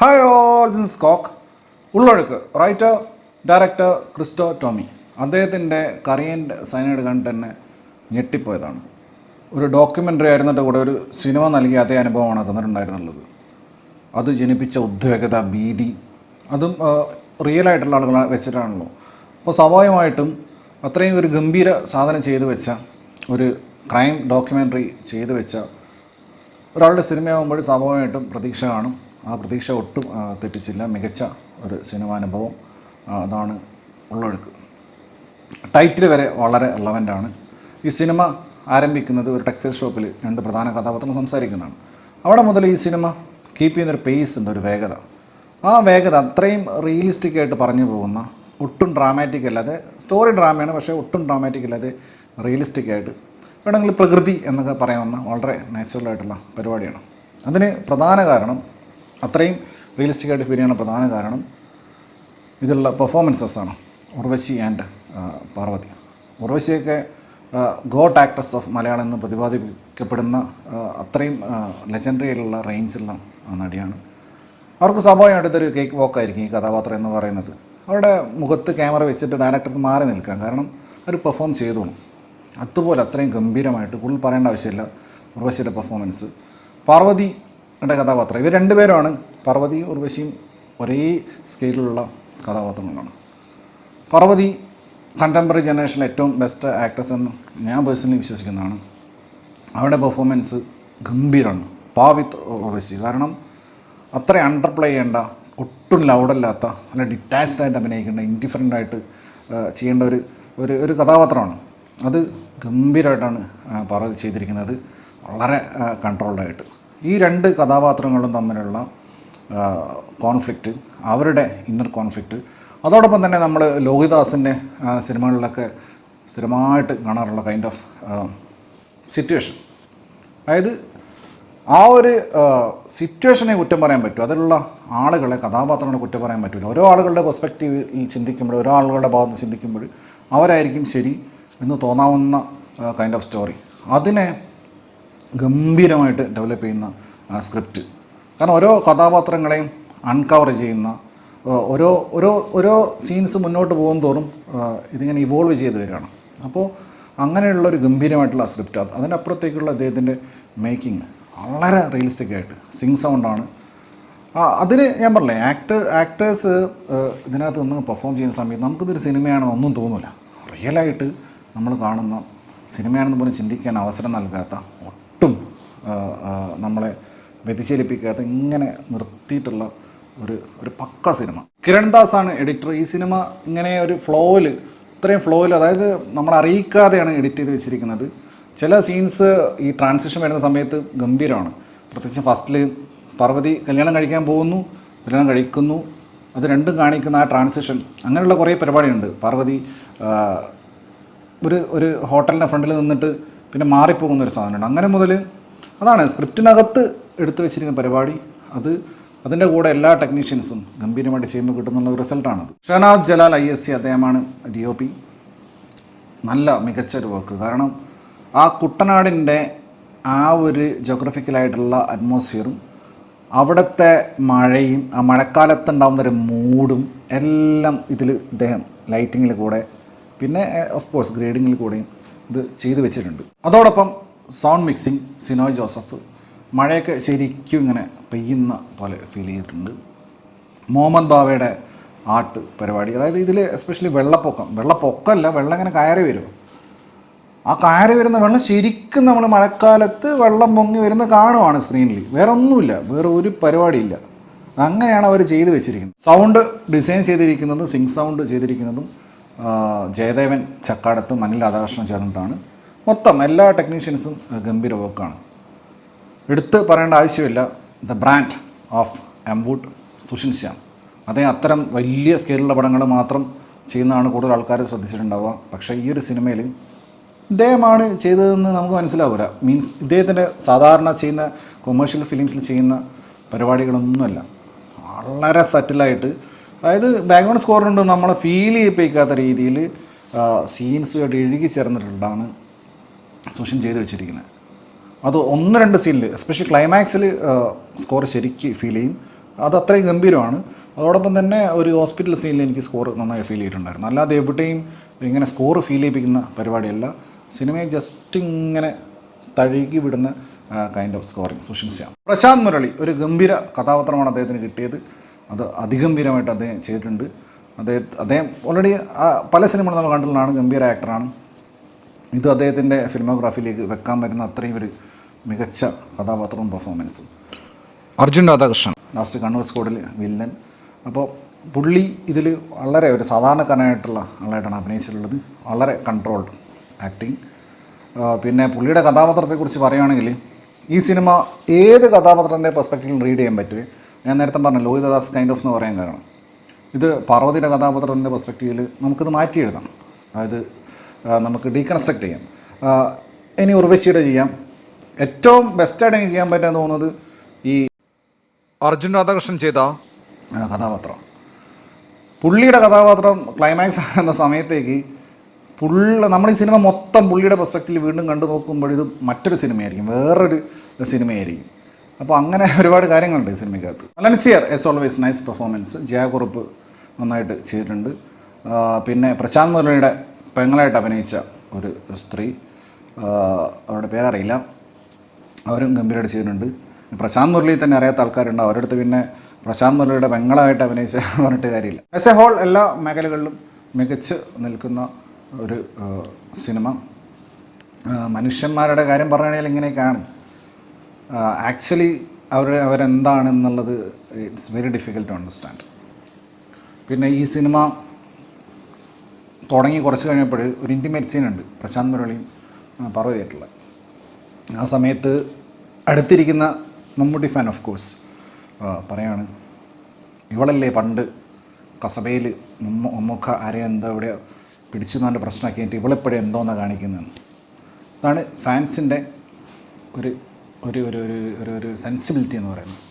Hi all, this is കോക്ക്. Ullozhukku writer director Christo Tomy. അദ്ദേഹത്തിൻ്റെ കറിയൻ്റ് സൈനൈഡ് കണ്ട് തന്നെ ഞെട്ടിപ്പോയതാണ്. ഒരു ഡോക്യുമെൻ്ററി ആയിരുന്നിട്ട് കൂടെ ഒരു സിനിമ നൽകിയ അതേ അനുഭവമാണ് തന്നിട്ടുണ്ടായിരുന്നുള്ളത്. അത് ജനിപ്പിച്ച ഉദ്വേഗത, ഭീതി, അതും റിയലായിട്ടുള്ള ആളുകളെ വെച്ചിട്ടാണല്ലോ. അപ്പോൾ സ്വാഭാവികമായിട്ടും അത്രയും ഒരു ഗംഭീര സാധനം ചെയ്തു വെച്ച ഒരു ക്രൈം ഡോക്യുമെൻ്ററി ചെയ്തു വെച്ച ഒരാളുടെ സിനിമയാകുമ്പോൾ സ്വാഭാവികമായിട്ടും പ്രതീക്ഷ കാണും. ആ പ്രതീക്ഷ ഒട്ടും തെറ്റിച്ചില്ല. മികച്ച ഒരു സിനിമാനുഭവം. അതാണ് ഉള്ളൊഴുക്ക്. ടൈറ്റിൽ വരെ വളരെ റെലവൻ്റാണ്. ഈ സിനിമ ആരംഭിക്കുന്നത് ഒരു ടെക്സ്റ്റൈൽ ഷോപ്പിൽ രണ്ട് പ്രധാന കഥാപാത്രങ്ങൾ സംസാരിക്കുന്നതാണ്. അവിടെ മുതൽ ഈ സിനിമ കീപ്പ് ചെയ്യുന്നൊരു പേസ് ഉണ്ട്, ഒരു വേഗത. ആ വേഗത അത്രയും റിയലിസ്റ്റിക്കായിട്ട് പറഞ്ഞു പോകുന്ന, ഒട്ടും ഡ്രാമാറ്റിക് അല്ലാതെ, സ്റ്റോറി ഡ്രാമയാണ് പക്ഷേ ഒട്ടും ഡ്രാമാറ്റിക് അല്ലാതെ റിയലിസ്റ്റിക്കായിട്ട്, വേണമെങ്കിൽ പ്രകൃതി എന്നൊക്കെ പറയാവുന്ന വളരെ നാച്ചുറലായിട്ടുള്ള പരിപാടിയാണ്. അതിന് പ്രധാന കാരണം, അത്രയും റിയലിസ്റ്റിക്കായിട്ട് ഫീൽ ചെയ്യുന്ന പ്രധാന കാരണം ഇതിലുള്ള പെർഫോമൻസസാണ്. ഉർവശി ആൻഡ് പാർവതി. ഉർവശിയൊക്കെ ഗോഡ് ആക്ട്രസ് ഓഫ് മലയാളം എന്ന് പ്രതിപാദിക്കപ്പെടുന്ന അത്രയും ലെജൻഡറി ആയിട്ടുള്ള റേഞ്ചുള്ള നടിയാണ്. അവർക്ക് സ്വാഭാവികമായിട്ട് ഇതൊരു കേക്ക് വോക്കായിരിക്കും ഈ കഥാപാത്രം എന്ന് പറയുന്നത്. അവരുടെ മുഖത്ത് ക്യാമറ വെച്ചിട്ട് ഡയറക്ടർക്ക് മാറി നിൽക്കാം, കാരണം അവർ പെർഫോം ചെയ്തോളും. അതുപോലെ അത്രയും ഗംഭീരമായിട്ട് കൂടുതൽ പറയേണ്ട ആവശ്യമില്ല ഉർവശിയുടെ പെർഫോമൻസ്. പാർവതിയുടെ കഥാപാത്രം, ഇവർ രണ്ടുപേരുമാണ്, പാർവതിയും ഉർവശിയും ഒരേ സ്കെയിലുള്ള കഥാപാത്രങ്ങളാണ്. പാർവതി കണ്ടംപററി ജനറേഷനിലെ ഏറ്റവും ബെസ്റ്റ് ആക്ട്രസ് എന്ന് ഞാൻ പേഴ്സണലി വിശ്വസിക്കുന്നതാണ്. അവരുടെ പെർഫോമൻസ് ഗംഭീരമാണ്. വിത്ത് ഉർവശി, കാരണം അത്ര അണ്ടർപ്ലേ ചെയ്യേണ്ട, ഒട്ടും ലൗഡല്ലാത്ത, അല്ല ഡിറ്റാച്ച്ഡായിട്ട് അഭിനയിക്കേണ്ട, ഇൻഡിഫറൻ്റായിട്ട് ചെയ്യേണ്ട ഒരു കഥാപാത്രമാണ്. അത് ഗംഭീരമായിട്ടാണ് പാർവതി ചെയ്തിരിക്കുന്നത്, വളരെ കൺട്രോൾഡായിട്ട്. ഈ രണ്ട് കഥാപാത്രങ്ങളും തമ്മിലുള്ള കോൺഫ്ലിക്റ്റ്, അവരുടെ ഇന്നർ കോൺഫ്ലിക്റ്റ്, അതോടൊപ്പം തന്നെ നമ്മൾ ലോഹിദാസിൻ്റെ സിനിമകളിലൊക്കെ സ്ഥിരമായിട്ട് കാണാറുള്ള കൈൻഡ് ഓഫ് സിറ്റുവേഷൻ. അതായത് ആ ഒരു സിറ്റുവേഷനെ കുറ്റം പറയാൻ പറ്റും, അതിലുള്ള ആളുകളെ, കഥാപാത്രങ്ങളെ കുറ്റം പറയാൻ പറ്റില്ല. ഓരോ ആളുകളുടെ പെർസ്പെക്റ്റീവിൽ ചിന്തിക്കുമ്പോൾ, ഓരോ ആളുകളുടെ ഭാഗത്ത് ചിന്തിക്കുമ്പോൾ അവരായിരിക്കും ശരി എന്ന് തോന്നാവുന്ന കൈൻഡ് ഓഫ് സ്റ്റോറി. അതിനെ ഗംഭീരമായിട്ട് ഡെവലപ്പ് ചെയ്യുന്ന സ്ക്രിപ്റ്റ്. കാരണം ഓരോ കഥാപാത്രങ്ങളെയും അൺകവർ ചെയ്യുന്ന, ഓരോ സീൻസ് മുന്നോട്ട് പോകും തോറും ഇതിങ്ങനെ ഇവോൾവ് ചെയ്ത് വരികയാണ്. അപ്പോൾ അങ്ങനെയുള്ളൊരു ഗംഭീരമായിട്ടുള്ള സ്ക്രിപ്റ്റ്, അതിനപ്പുറത്തേക്കുള്ള അദ്ദേഹത്തിൻ്റെ മേക്കിംഗ് വളരെ റിയലിസ്റ്റിക്കായിട്ട്, സിങ് സൗണ്ടാണ്. അതിന് ഞാൻ പറഞ്ഞില്ലേ, ആക്ടേഴ്സ് ഇതിനകത്ത് നിന്ന് പെർഫോം ചെയ്യുന്ന സമയത്ത് നമുക്കിതൊരു സിനിമയാണെന്ന് ഒന്നും തോന്നില്ല. റിയലായിട്ട് നമ്മൾ കാണുന്ന സിനിമയാണെന്ന് പോലും ചിന്തിക്കാൻ അവസരം നൽകാത്ത, ഒട്ടും നമ്മളെ വ്യതിചലിപ്പിക്കാത്ത, ഇങ്ങനെ നിർത്തിയിട്ടുള്ള ഒരു പക്ക സിനിമ. കിരൺ ദാസാണ് എഡിറ്റർ. ഈ സിനിമ ഇങ്ങനെ ഒരു ഫ്ലോയിൽ, ഇത്രയും ഫ്ലോയിൽ, അതായത് നമ്മൾ അറിയിക്കാതെയാണ് എഡിറ്റ് ചെയ്ത് വെച്ചിരിക്കുന്നത്. ചില സീൻസ് ഈ ട്രാൻസിഷൻ വരുന്ന സമയത്ത് ഗംഭീരമാണ്. പ്രത്യേകിച്ച് ഫസ്റ്റിൽ പാർവതി കല്യാണം കഴിക്കാൻ പോകുന്നു, കല്യാണം കഴിക്കുന്നു, അത് രണ്ടും കാണിക്കുന്ന ആ ട്രാൻസിഷൻ, അങ്ങനെയുള്ള കുറേ പരിപാടിയുണ്ട്. പാർവതി ഒരു ഹോട്ടലിൻ്റെ ഫ്രണ്ടിൽ നിന്നിട്ട് പിന്നെ മാറിപ്പോകുന്നൊരു സാധനമുണ്ട്. അങ്ങനെ മുതൽ അതാണ് സ്ക്രിപ്റ്റിനകത്ത് എടുത്തു വെച്ചിരിക്കുന്ന പരിപാടി. അതിൻ്റെ കൂടെ എല്ലാ ടെക്നീഷ്യൻസും ഗംഭീരമായിട്ട് ചെയ്യുമ്പോൾ കിട്ടുന്നുള്ള ഒരു റിസൾട്ടാണത്. ഷഹനാദ് ജലാൽ ISC, അദ്ദേഹമാണ് DOP. നല്ല മികച്ച ഒരു വർക്ക്. കാരണം ആ കുട്ടനാടിൻ്റെ ആ ഒരു ജോഗ്രഫിക്കലായിട്ടുള്ള അറ്റ്മോസ്ഫിയറും അവിടുത്തെ മഴയും ആ മഴക്കാലത്തുണ്ടാകുന്നൊരു മൂഡും എല്ലാം ഇതിൽ ഇദ്ദേഹം ലൈറ്റിങ്ങിൽ കൂടെ, പിന്നെ ഓഫ് കോഴ്സ് ഗ്രേഡിങ്ങിൽ കൂടെയും ഇത് ചെയ്തു വെച്ചിട്ടുണ്ട്. അതോടൊപ്പം സൗണ്ട് മിക്സിങ് സിനോയ് ജോസഫ്. മഴയൊക്കെ ശരിക്കും ഇങ്ങനെ പെയ്യുന്ന പോലെ ഫീൽ ചെയ്തിട്ടുണ്ട്. മുഹമ്മദ് ബാവയുടെ ആർട്ട് പരിപാടി, അതായത് ഇതിൽ എസ്പെഷ്യലി വെള്ളപ്പൊക്കമല്ല, വെള്ളം ഇങ്ങനെ കയറി വരും. ആ കയറി വരുന്ന വെള്ളം ശരിക്കും നമ്മൾ മഴക്കാലത്ത് വെള്ളം പൊങ്ങി വരുന്ന കാണുവാണ് സ്ക്രീനിൽ. വേറെ ഒന്നുമില്ല, വേറെ ഒരു പരിപാടിയില്ല. അങ്ങനെയാണ് അവർ ചെയ്തു വെച്ചിരിക്കുന്നത്. സൗണ്ട് ഡിസൈൻ ചെയ്തിരിക്കുന്നത്, സിങ് സൗണ്ട് ചെയ്തിരിക്കുന്നതും ജയദേവൻ ചക്കാടത്തും അനിൽ രാധാകൃഷ്ണൻ ചേർന്നിട്ടാണ്. മൊത്തം എല്ലാ ടെക്നീഷ്യൻസും ഗംഭീര വർക്കാണ്. എടുത്ത് പറയേണ്ട ആവശ്യമില്ല. ദ ബ്രാൻഡ് ഓഫ് എംവുഡ്, സുഷിൻ ശ്യാം. അദ്ദേഹം അത്തരം വലിയ സ്കെയിലുള്ള പടങ്ങൾ മാത്രം ചെയ്യുന്നതാണ് കൂടുതൽ ആൾക്കാർ ശ്രദ്ധിച്ചിട്ടുണ്ടാവുക. പക്ഷേ ഈ ഒരു സിനിമയിൽ ഇദ്ദേഹമാണ് ചെയ്തതെന്ന് നമുക്ക് മനസ്സിലാവില്ല. മീൻസ് ഇദ്ദേഹത്തിൻ്റെ സാധാരണ ചെയ്യുന്ന കൊമേഴ്ഷ്യൽ ഫിലിംസിൽ ചെയ്യുന്ന പരിപാടികളൊന്നുമല്ല. വളരെ സറ്റിലായിട്ട്, അതായത് ബാക്ക്ഗ്രൗണ്ട് സ്കോറിനുണ്ട് നമ്മളെ ഫീൽ ചെയ്യിപ്പിക്കാത്ത രീതിയിൽ സീൻസുമായിട്ട് ഇഴുകി ചേർന്നിട്ടുള്ളതാണ് സുഷിൻ ചെയ്ത് വെച്ചിരിക്കുന്നത്. അത് 1-2 സീനിൽ, എസ്പെഷ്യലി ക്ലൈമാക്സിൽ സ്കോർ ശരിക്ക് ഫീൽ ചെയ്യും. അത് അത്രയും ഗംഭീരമാണ്. അതോടൊപ്പം തന്നെ ഒരു ഹോസ്പിറ്റൽ സീനിൽ എനിക്ക് സ്കോർ നന്നായി ഫീൽ ചെയ്തിട്ടുണ്ടായിരുന്നു. അല്ലാതെ എവിടെയും ഇങ്ങനെ സ്കോർ ഫീൽ ചെയ്യിപ്പിക്കുന്ന പരിപാടിയല്ല. സിനിമയെ ജസ്റ്റ് ഇങ്ങനെ തഴുകി വിടുന്ന കൈൻഡ് ഓഫ് സ്കോറിങ് സുഷിൻസിയാണ്. പ്രശാന്ത് മുരളി ഒരു ഗംഭീര കഥാപാത്രമാണ് അദ്ദേഹത്തിന് കിട്ടിയത്. അത് അതിഗംഭീരമായിട്ട് അദ്ദേഹം ചെയ്തിട്ടുണ്ട്. അദ്ദേഹം ഓൾറെഡി പല സിനിമകളും നമ്മൾ കണ്ടിട്ടുള്ളതാണ്. ഗംഭീര ആക്ടറാണ്. ഇത് അദ്ദേഹത്തിൻ്റെ ഫിലിമോഗ്രാഫിയിലേക്ക് വെക്കാൻ പറ്റുന്ന അത്രയും ഒരു മികച്ച കഥാപാത്രവും പെർഫോമൻസും. അർജുൻ രാധാകൃഷ്ണൻ ലാസ്റ്റ് കണ്ണൂർ സ്ക്വാഡിൽ വില്ലൻ. അപ്പോൾ പുള്ളി ഇതിൽ വളരെ ഒരു സാധാരണക്കാരനായിട്ടുള്ള ആളായിട്ടാണ് അഭിനയിച്ചിട്ടുള്ളത്. വളരെ കൺട്രോൾഡ് ആക്ടിങ്. പിന്നെ പുള്ളിയുടെ കഥാപാത്രത്തെക്കുറിച്ച് പറയുകയാണെങ്കിൽ ഈ സിനിമ ഏത് കഥാപാത്രത്തിൻ്റെ പെർസ്പെക്റ്റീവിൽ റീഡ് ചെയ്യാൻ പറ്റുമേ. ഞാൻ നേരത്തെ പറഞ്ഞ ലോഹിതദാസ് കൈൻഡ് ഓഫ് എന്ന് പറയാൻ കാരണം ഇത് പാർവതിയുടെ കഥാപാത്രത്തിൻ്റെ പെർസ്പെക്റ്റീവിൽ നമുക്കിത് മാറ്റി എഴുതാം. അതായത് നമുക്ക് ഡീകൺസ്ട്രക്ട് ചെയ്യാം. ഇനി ഉർവശിയുടെ ചെയ്യാം. ഏറ്റവും ബെസ്റ്റായിട്ട് എനിക്ക് ചെയ്യാൻ പറ്റുമെന്ന് തോന്നുന്നത് ഈ അർജുൻ രാധാകൃഷ്ണൻ ചെയ്ത കഥാപാത്രം. പുള്ളിയുടെ കഥാപാത്രം ക്ലൈമാക്സ് എന്ന സമയത്തേക്ക് നമ്മൾ ഈ സിനിമ മൊത്തം പുള്ളിയുടെ പെർസ്പെക്റ്റീവിൽ വീണ്ടും കണ്ടു നോക്കുമ്പോൾ ഇത് മറ്റൊരു സിനിമയായിരിക്കും, വേറൊരു സിനിമയായിരിക്കും. അപ്പോൾ അങ്ങനെ ഒരുപാട് കാര്യങ്ങളുണ്ട് ഈ സിനിമയ്ക്കകത്ത്. Alencier as always nice performance. Jaya Kurup നന്നായിട്ട് ചെയ്തിട്ടുണ്ട്. പിന്നെ പ്രശാന്ത് മുരളിയുടെ പെങ്ങളായിട്ട് അഭിനയിച്ച ഒരു സ്ത്രീ, അവരുടെ പേരറിയില്ല, അവരും ഗംഭീരമായിട്ട് ചെയ്തിട്ടുണ്ട്. പ്രശാന്ത് മുരളി തന്നെ അറിയാത്ത ആൾക്കാരുണ്ട്, അവരുടെ അടുത്ത് പിന്നെ പ്രശാന്ത് മുരളിയുടെ പെങ്ങളായിട്ട് അഭിനയിച്ച പറഞ്ഞിട്ട് കാര്യമില്ല. ആസ് എ ഹോൾ എല്ലാ മേഖലകളിലും മികച്ച് നിൽക്കുന്ന ഒരു സിനിമ. മനുഷ്യന്മാരുടെ കാര്യം പറയുകയാണെങ്കിൽ ഇങ്ങനെയൊക്കെയാണ്. ആക്ച്വലി അവരെന്താണെന്നുള്ളത് it's very difficult to understand. പിന്നെ ഈ സിനിമ തുടങ്ങി കുറച്ച് കഴിഞ്ഞപ്പോൾ ഒരു ഇൻറ്റിമേറ്റ് സീനുണ്ട് പ്രശാന്ത് മുരളിയും പാർവതിയായിട്ടുള്ള. ആ സമയത്ത് അടുത്തിരിക്കുന്ന മമ്മൂട്ടി ഫാൻ ഓഫ് കോഴ്സ് പറയാണ്, ഇവളല്ലേ പണ്ട് കസബയിൽ മമ്മൂക്ക ആരെയും എന്താ ഇവിടെ പിടിച്ചു നല്ല പ്രശ്നമാക്കിയിട്ട് ഇവളെപ്പോഴും എന്തോന്നാണ് കാണിക്കുന്നതെന്ന്. അതാണ് ഫാൻസിൻ്റെ ഒരു ഒരു ഒരു ഒരു ഒരു സെൻസിബിലിറ്റി എന്ന് പറയുന്നത്.